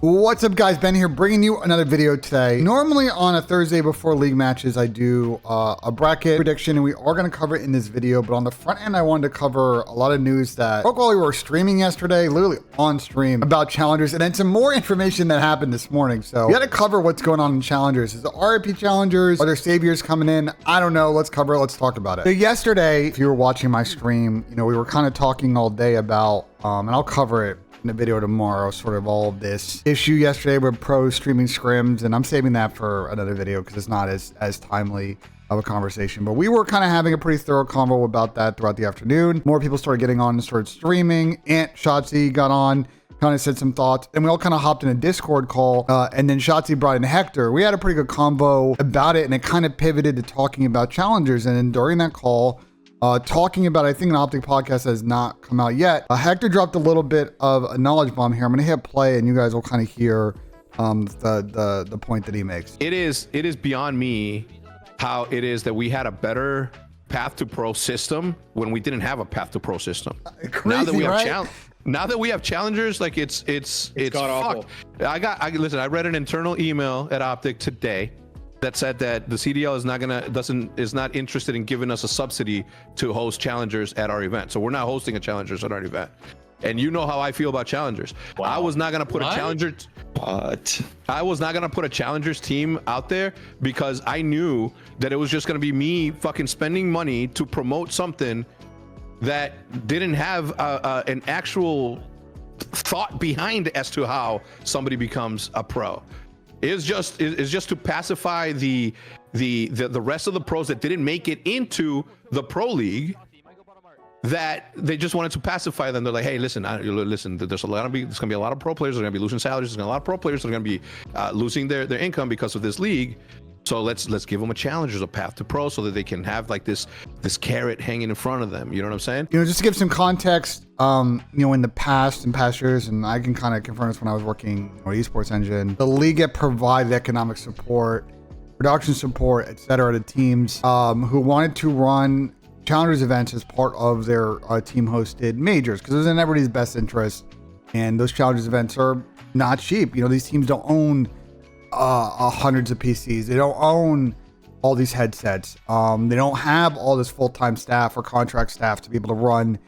What's up, guys? Ben here, bringing you another video today. Normally on a Thursday before league matches, I do a bracket prediction, and we are going to cover it in this video. But on the front end, I wanted to cover a lot of news that broke while we were streaming yesterday, literally on stream, about challengers, and then some more information that happened this morning. So we got to cover what's going on in challengers. Is the RIP challengers? Are there saviors coming in? I don't know. Let's cover it. Let's talk about it. So yesterday, if you were watching my stream, you know, we were kind of talking all day about, and I'll cover it in the video tomorrow, sort of all of this issue yesterday with pro streaming scrims, and I'm saving that for another video because it's not as timely of a conversation. But we were kind of having a pretty thorough convo about that throughout the afternoon. More people started getting on and started streaming. Ant Shotzi got on, kind of said some thoughts, and we all kind of hopped in a Discord call, and then Shotzi brought in Hector. We had a pretty good convo about it, and it kind of pivoted to talking about challengers. And then during that call, talking about, I think an OpTic podcast has not come out yet. Hector dropped a little bit of a knowledge bomb here. I'm going to hit play, and you guys will kind of hear the point that he makes. It is beyond me how it is that we had a better path to pro system when we didn't have a path to pro system. Crazy, now that we have right? Now that we have challengers, like it's awful. Listen, I read an internal email at OpTic today that said that the CDL is not interested in giving us a subsidy to host challengers at our event. So we're not hosting a challengers at our event. And you know how I feel about challengers. Wow. I was not going to put a challenger. What? I was not going to put a challengers team out there because I knew that it was just going to be me fucking spending money to promote something that didn't have an actual thought behind as to how somebody becomes a pro. It's just to pacify the rest of the pros that didn't make it into the pro league, that they just wanted to pacify them. They're like, hey, listen, there's gonna be a lot of pro players that are gonna be losing salaries. There's gonna be a lot of pro players that are gonna be losing their income because of this league. So let's give them a challenge, a path to pro, so that they can have like this carrot hanging in front of them. You know what I'm saying? You know, just to give some context, you know, in the past years, and I can kind of confirm this when I was working on Esports Engine, the league had provided economic support, production support, etc. to teams who wanted to run challengers events as part of their team-hosted majors, because it was in everybody's best interest. And those challengers events are not cheap. You know, these teams don't own hundreds of PCs. They don't own all these headsets. They don't have all this full-time staff or contract staff to be able to run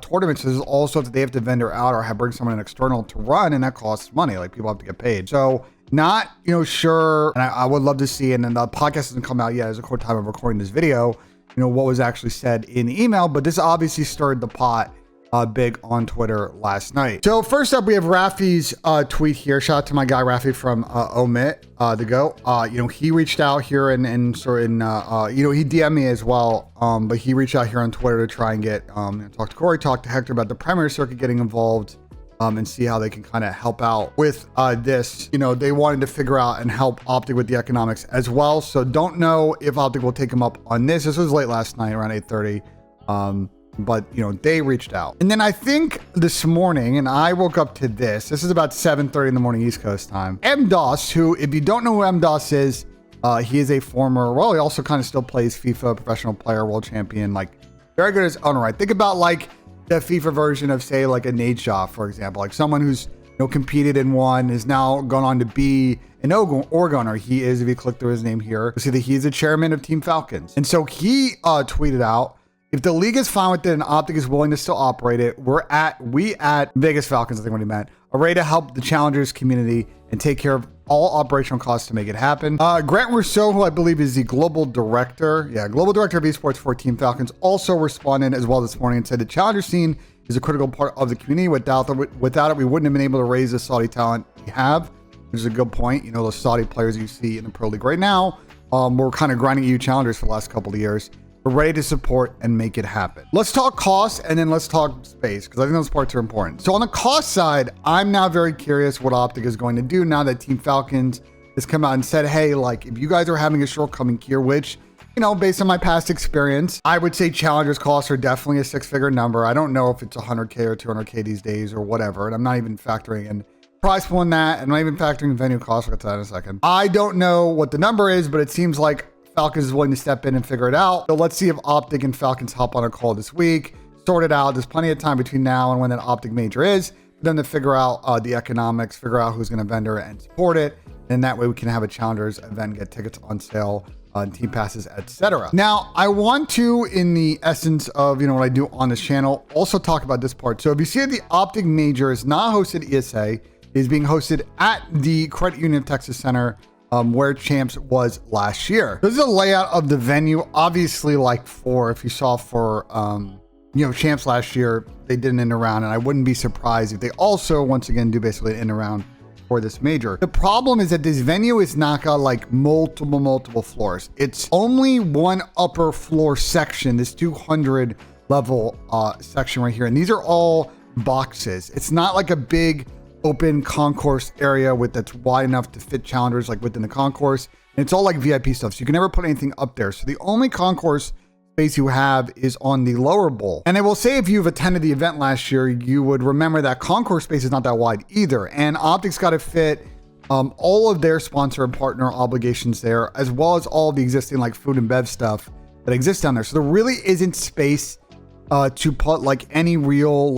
tournaments. So there's also that they have to vendor out or bring someone in external to run, and that costs money. Like, people have to get paid. So not, you know, sure. And I would love to see, and then the podcast hasn't come out yet as a core time of recording this video, you know, what was actually said in the email, but this obviously stirred the pot big on Twitter last night. So first up, we have Rafi's tweet here. Shout out to my guy Rafi from Omit the Go. You know, he reached out here and you know, he DM'd me as well. But he reached out here on Twitter to try and get talk to Corey, talk to Hector about the primary circuit getting involved, and see how they can kind of help out with this. You know, they wanted to figure out and help OpTic with the economics as well. So don't know if OpTic will take him up on this. This was late last night, around 8:30. But, you know, they reached out. And then I think this morning, and I woke up to this is about 7:30 in the morning East Coast time. MDOS, who, if you don't know who MDOS is, he is a former, well, he also kind of still plays FIFA, professional player, world champion, like very good at his own right. Think about like the FIFA version of, say, like a Nate Shaw, for example, like someone who's, you know, competed and won, is now gone on to be an Oregon, or he is, if you click through his name here, you'll see that he's the chairman of Team Falcons. And so he tweeted out, if the league is fine with it and OpTic is willing to still operate it, we at Vegas Falcons, I think what he meant, are ready to help the challengers community and take care of all operational costs to make it happen. Grant Rousseau, who I believe is the global director of esports for Team Falcons, also responded as well this morning and said the challenger scene is a critical part of the community. Without it, we wouldn't have been able to raise the Saudi talent we have, which is a good point. You know, those Saudi players you see in the pro league right now, we're kind of grinding EU challengers for the last couple of years. We're ready to support and make it happen. Let's talk costs, and then let's talk space, because I think those parts are important. So on the cost side, I'm now very curious what OpTic is going to do now that Team Falcons has come out and said, hey, like, if you guys are having a shortcoming here, which, you know, based on my past experience, I would say challengers costs are definitely a six-figure number. I don't know if it's 100K or 200K these days or whatever, and I'm not even factoring in price pool in that. I'm not even factoring in venue costs. We'll get to that in a second. I don't know what the number is, but it seems like Falcons is willing to step in and figure it out. So let's see if OpTic and Falcons hop on a call this week, sort it out. There's plenty of time between now and when that OpTic major is. for them to figure out the economics, figure out who's going to vendor and support it. And that way we can have a challengers event, get tickets on sale, team passes, etc. Now, I want to, in the essence of, what I do on this channel, also talk about this part. So if you see the OpTic Major is not hosted ESA, is being hosted at the Credit Union of Texas Center, where Champs was last year. This is a layout of the venue. Obviously, if you saw for, Champs last year, they did an in around, and I wouldn't be surprised if they also, once again, do basically an in around for this major. The problem is that this venue is not got multiple floors. It's only one upper floor section, this 200 level section right here. And these are all boxes. It's not like a big open concourse area that's wide enough to fit challengers within the concourse. And it's all VIP stuff. So you can never put anything up there. So the only concourse space you have is on the lower bowl. And I will say, if you've attended the event last year, you would remember that concourse space is not that wide either. And OpTic's got to fit all of their sponsor and partner obligations there, as well as all the existing food and bev stuff that exists down there. So there really isn't space to put any real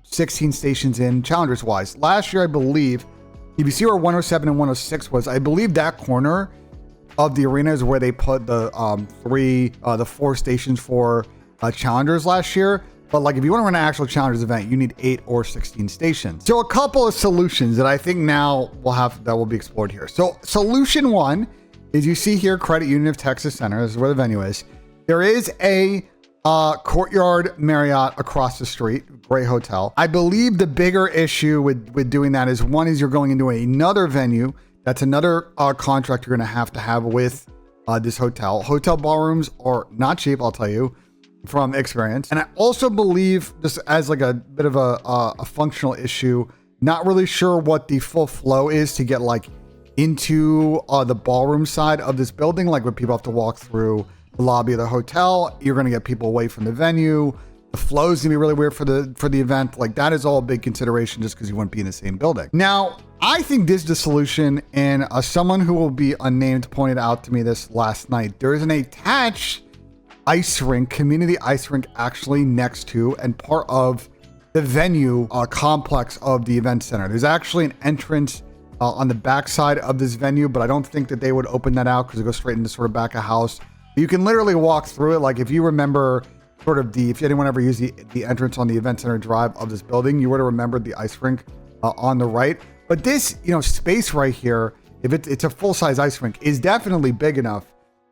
16 stations in challengers wise. Last year, I believe, if you see where 107 and 106 was, I believe that corner of the arena is where they put the 4 stations for challengers last year. But if you want to run an actual challengers event, you need 8 or 16 stations. So a couple of solutions that I think now will be explored here. So solution one is, you see here, Credit Union of Texas Center. This is where the venue is. There is a Courtyard Marriott across the street, great hotel. I believe the bigger issue with doing that is, one is you're going into another venue. That's another contract you're going to have with this hotel. Hotel ballrooms are not cheap, I'll tell you from experience. And I also believe, just as a bit of a functional issue, not really sure what the full flow is to get into the ballroom side of this building. When people have to walk through the lobby of the hotel, you're going to get people away from the venue. The flow is going to be really weird for the event. That is all a big consideration, just because you wouldn't be in the same building. Now, I think this is the solution, and someone who will be unnamed pointed out to me this last night. There is an attached ice rink, community ice rink, actually next to and part of the venue complex of the event center. There's actually an entrance on the backside of this venue, but I don't think that they would open that out because it goes straight into sort of back of house. You can literally walk through it. If you remember if anyone ever used the entrance on the event center drive of this building, you would have remembered the ice rink on the right. But this, space right here, if it's a full-size ice rink, is definitely big enough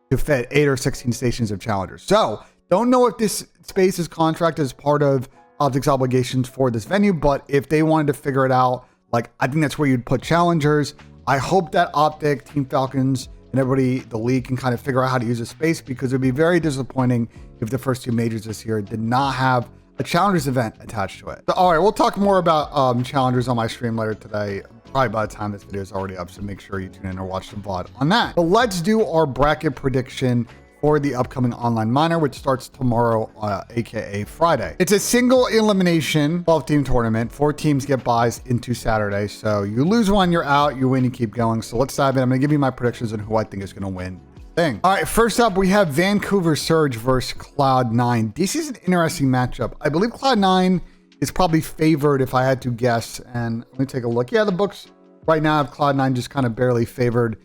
to fit 8 or 16 stations of challengers. So don't know if this space is contracted as part of OpTic's obligations for this venue, but if they wanted to figure it out, I think that's where you'd put challengers. I hope that OpTic, Team Falcons, and everybody, the league, can kind of figure out how to use the space, because it would be very disappointing if the first 2 majors this year did not have a challengers event attached to it. So, all right, we'll talk more about challengers on my stream later today, probably by the time this video is already up, so make sure you tune in or watch the VOD on that. But let's do our bracket prediction for the upcoming online minor, which starts tomorrow, aka Friday. It's a single elimination 12-team tournament. 4 teams get buys into Saturday. So you lose one, you're out, you win, you keep going. So let's dive in. I'm gonna give you my predictions on who I think is gonna win this thing. All right, first up, we have Vancouver Surge versus Cloud9. This is an interesting matchup. I believe Cloud9 is probably favored, if I had to guess. And let me take a look. Yeah, the books right now have Cloud9 just kind of barely favored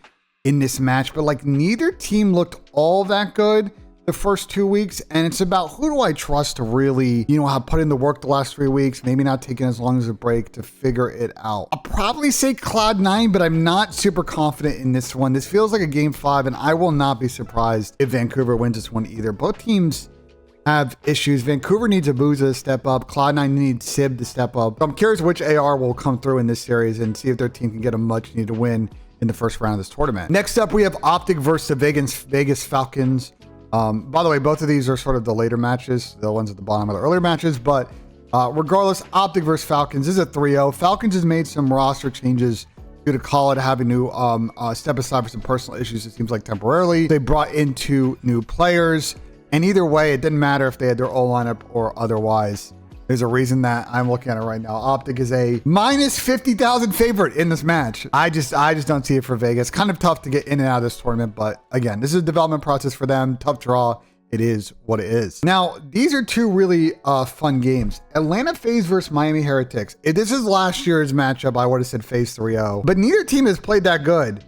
in this match, but neither team looked all that good the first 2 weeks, and it's about who do I trust to really, have put in the work the last 3 weeks, maybe not taking as long as a break to figure it out. I'll probably say Cloud9, but I'm not super confident in this one. This feels like a game 5, and I will not be surprised if Vancouver wins this one either. Both teams have issues. Vancouver needs Abuza to step up. Cloud9 needs Sib to step up. So I'm curious which AR will come through in this series and see if their team can get a much needed win in the first round of this tournament. Next up, we have OpTic versus the Vegas Falcons. By the way, both of these are sort of the later matches. The ones at the bottom are the earlier matches, but regardless, OpTic versus Falcons. This is a 3-0. Falcons has made some roster changes due to Khaled having to step aside for some personal issues, it seems like temporarily. They brought in 2 new players, and either way, it didn't matter if they had their O lineup or otherwise. There's a reason that I'm looking at it right now. OpTic is a minus 50,000 favorite in this match. I just don't see it for Vegas. Kind of tough to get in and out of this tournament, but again, this is a development process for them. Tough draw it is what it is. Now, these are two really fun games. Atlanta FaZe versus Miami Heretics. If this is last year's matchup, I would have said FaZe 3-0. But neither team has played that good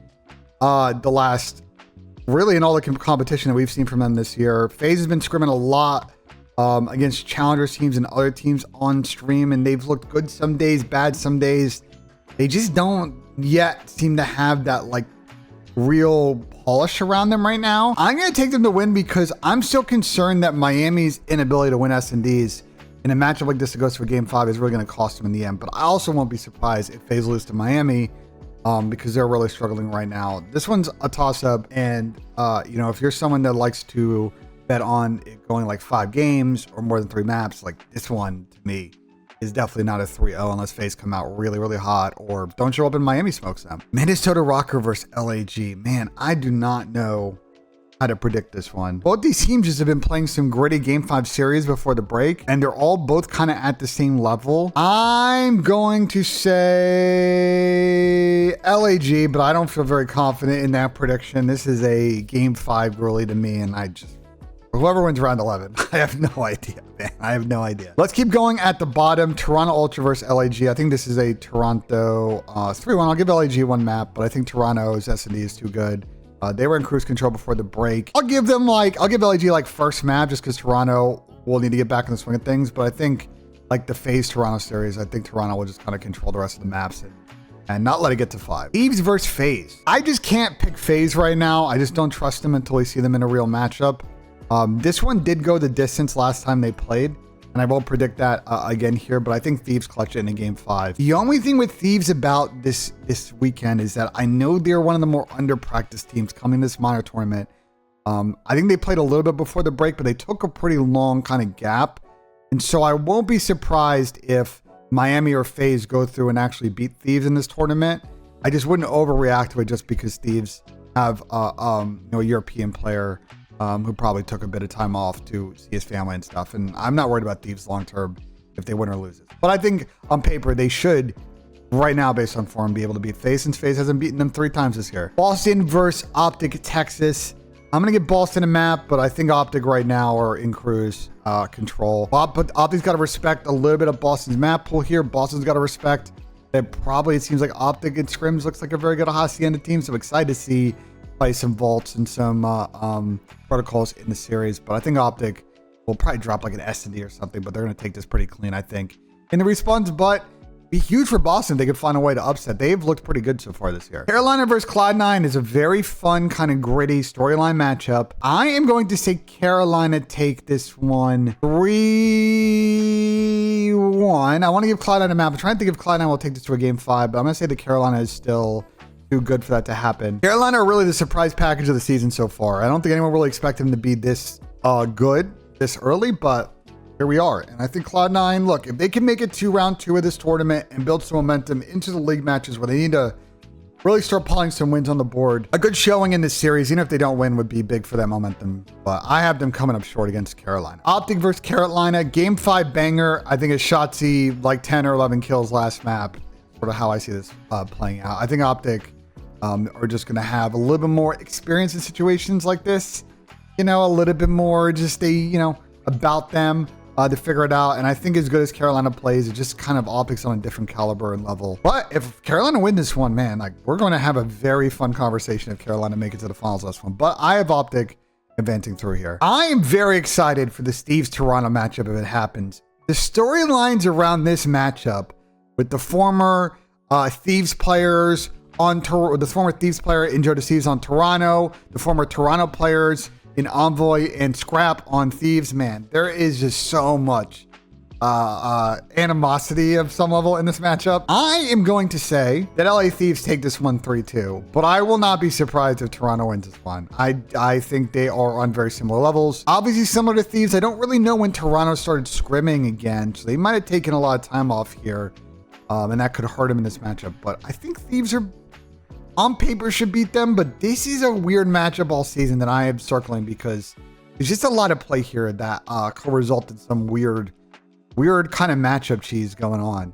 really in all the competition that we've seen from them this year. FaZe has been scrimming a lot against challengers teams and other teams on stream, and they've looked good some days, bad some days. They just don't yet seem to have that like real polish around them right now. I'm going to take them to win because I'm still concerned that Miami's inability to win S&Ds in a matchup like this that goes for game 5 is really going to cost them in the end. But I also won't be surprised if FaZe lose to Miami because they're really struggling right now. This one's a toss-up, and if you're someone that likes to bet on it going like 5 games or more than 3 maps, like this one to me is definitely not a 3-0 unless FaZe come out really, really hot or don't show up and Miami smokes them. Minnesota Rocker versus LAG. Man, I do not know how to predict this one. Both these teams just have been playing some gritty Game 5 series before the break, and they're all both kind of at the same level. I'm going to say LAG, but I don't feel very confident in that prediction. This is a Game 5 girly to me, and whoever wins round 11, I have no idea, man. I have no idea. Let's keep going at the bottom. Toronto Ultra versus LAG. I think this is a Toronto 3-1. I'll give LAG 1 map, but I think Toronto's S&D is too good. They were in cruise control before the break. I'll give LAG like first map just because Toronto will need to get back in the swing of things. But I think like the FaZe Toronto series, I think Toronto will just kind of control the rest of the maps and not let it get to 5. Thieves versus FaZe. I just can't pick FaZe right now. I just don't trust them until we see them in a real matchup. This one did go the distance last time they played, and I won't predict that again here, but I think Thieves clutch it in game 5. The only thing with Thieves about this weekend is that I know they're one of the more under-practiced teams coming to this minor tournament. I think they played a little bit before the break, but they took a pretty long kind of gap, and so I won't be surprised if Miami or FaZe go through and actually beat Thieves in this tournament. I just wouldn't overreact to it just because Thieves have a European player who probably took a bit of time off to see his family and stuff. And I'm not worried about Thieves long-term if they win or lose. But I think on paper, they should, right now, based on form, be able to beat FaZe, since FaZe hasn't beaten them 3 times this year. Boston versus OpTic Texas. I'm going to give Boston a map, but I think OpTic right now are in cruise control. But OpTic's got to respect a little bit of Boston's map pool here. Boston's got to respect that probably it seems like OpTic and Scrims looks like a very good Hacienda team. So I'm excited to see play some vaults and some protocols in the series, but I think OpTic will probably drop like an S&D or something, but they're going to take this pretty clean, I think, in the respawns. But be huge for Boston if they could find a way to upset. They've looked pretty good so far this year. Carolina versus Cloud9 is a very fun, kind of gritty storyline matchup. I am going to say Carolina take this one 3-1. I want to give Cloud9 a map. I'm trying to think if Cloud9 will take this to a game 5, but I'm going to say that Carolina is still too good for that to happen. Carolina are really the surprise package of the season so far. I don't think anyone really expected them to be this good this early, but here we are. And I think Cloud9, look, if they can make it to round 2 of this tournament and build some momentum into the league matches where they need to really start piling some wins on the board, a good showing in this series, even if they don't win, would be big for that momentum. But I have them coming up short against Carolina. OpTic versus Carolina, game 5 banger. I think it's Shotzi like 10 or 11 kills last map. Sort of how I see this playing out. I think OpTic are just going to have a little bit more experience in situations like this, a little bit more just about them to figure it out. And I think as good as Carolina plays, it just kind of OpTic's on a different caliber and level. But if Carolina win this one, man, like we're going to have a very fun conversation if Carolina make it to the finals last one. But I have OpTic advancing through here. I am very excited for the Steve's Toronto matchup if it happens. The storylines around this matchup with the former Thieves players the former Thieves player in Joe Thieves on Toronto, the former Toronto players in Envoy and Scrap on Thieves, man, there is just so much animosity of some level in this matchup. I am going to say that LA Thieves take this one 3-2, but I will not be surprised if Toronto wins this one. I think they are on very similar levels. Obviously similar to Thieves, I don't really know when Toronto started scrimming again, so they might have taken a lot of time off here, and that could hurt them in this matchup. But I think Thieves are on paper should beat them, but this is a weird matchup all season that I am circling because there's just a lot of play here that could result in some weird kind of matchup cheese going on.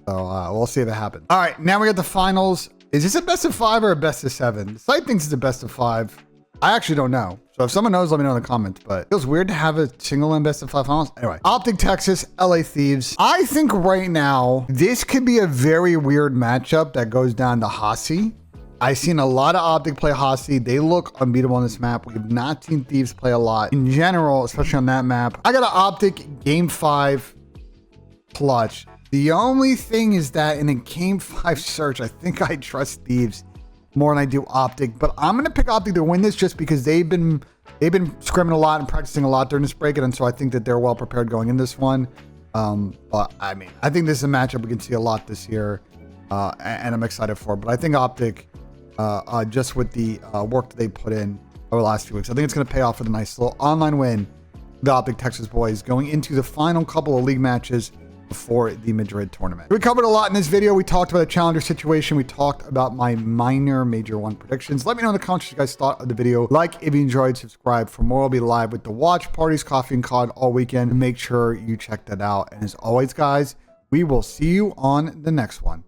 So we'll see if it happens. All right, now we got the finals. Is this a best of 5 or a best of 7? The site thinks it's a best of 5. I actually don't know. So if someone knows, let me know in the comments. But it feels weird to have a single and best of 5 finals. Anyway, OpTic Texas, LA Thieves. I think right now, this could be a very weird matchup that goes down to Hasi. I've seen a lot of OpTic play Hasi. They look unbeatable on this map. We have not seen Thieves play a lot in general, especially on that map. I got an OpTic Game 5 clutch. The only thing is that in a Game 5 search, I think I trust Thieves more than I do OpTic. But I'm going to pick OpTic to win this just because they've been scrimming a lot and practicing a lot during this break. And so I think that they're well prepared going in this one. But I mean, I think this is a matchup we can see a lot this year. And I'm excited for it. But I think OpTic, just with the work that they put in over the last few weeks, I think it's going to pay off with a nice little online win. The OpTic Texas boys going into the final couple of league matches before the Madrid tournament. We covered a lot in this video. We talked about the challenger situation. We talked about my minor major 1 predictions. Let me know in the comments what you guys thought of the video. Like if you enjoyed, subscribe for more. I'll be live with the watch parties, coffee and COD all weekend. Make sure you check that out. And as always, guys, we will see you on the next one.